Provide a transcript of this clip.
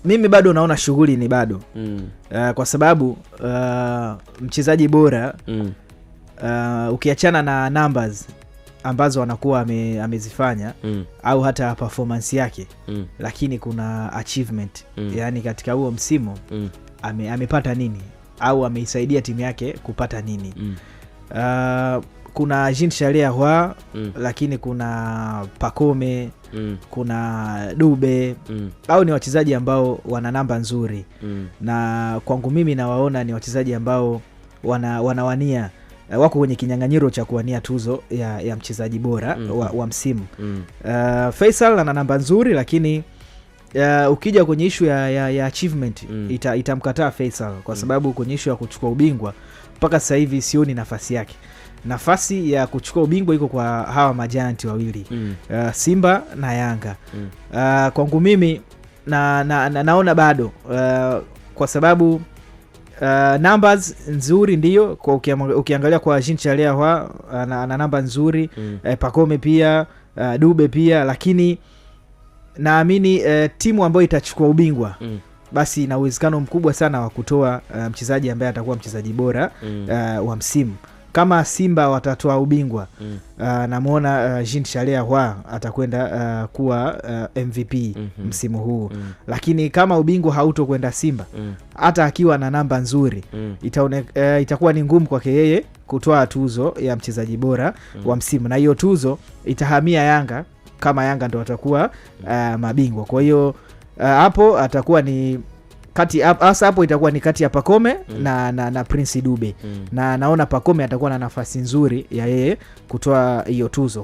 Mimi bado naona shughuli ni bado. Kwa sababu mchezaji bora ukiachana na numbers ambazo anakuwa amezifanya au hata performance yake, lakini kuna achievement. Yani katika huo msimu amepata nini au ameisaidia timu yake kupata nini. Kuna Jean Charles Ahoua, lakini kuna Pacome, kuna Dube, au ni wachezaji ambao wana namba nzuri, na kwangu mimi nawaona ni wachezaji ambao wanawania wako kwenye kinyang'anyiro cha kuwania tuzo ya mchezaji bora wa msimu. Faisal ana namba nzuri, lakini ukija kwenye issue ya achievement itamkataa Faisal, kwa sababu kwenye issue ya kuchukua ubingwa mpaka sasa hivi sioni nafasi yake. Nafasi ya kuchukua ubingwa iko kwa hawa majianti wawili, Simba na Yanga. Kwangu mimi naona bado, kwa sababu numbers nzuri ndio, kwa ukiangalia kwa Jean Charles Ahoua ana namba nzuri, Pacome pia, Dube pia, lakini naamini timu ambayo itachukua ubingwa basi ina uwezekano mkubwa sana wa kutoa mchezaji ambaye atakuwa mchezaji bora wa msimu. Kama Simba watatoa ubingwa, namuona Jean Charles Ahoua atakwenda kuwa MVP msimu huu. Lakini kama ubingwa hautokwenda Simba, hata akiwa na namba nzuri, itakuwa ni ngumu kwake yeye kutoa tuzo ya mchezaji bora wa msimu, na hiyo tuzo itahamia Yanga kama Yanga ndo watakuwa mabingwa. Kwa hiyo hapo atakuwa ni hapo itakuwa ni kati ya Pacome na Prince Dube, na naona Pacome atakuwa na nafasi nzuri ya yeye kutoa hiyo tuzo.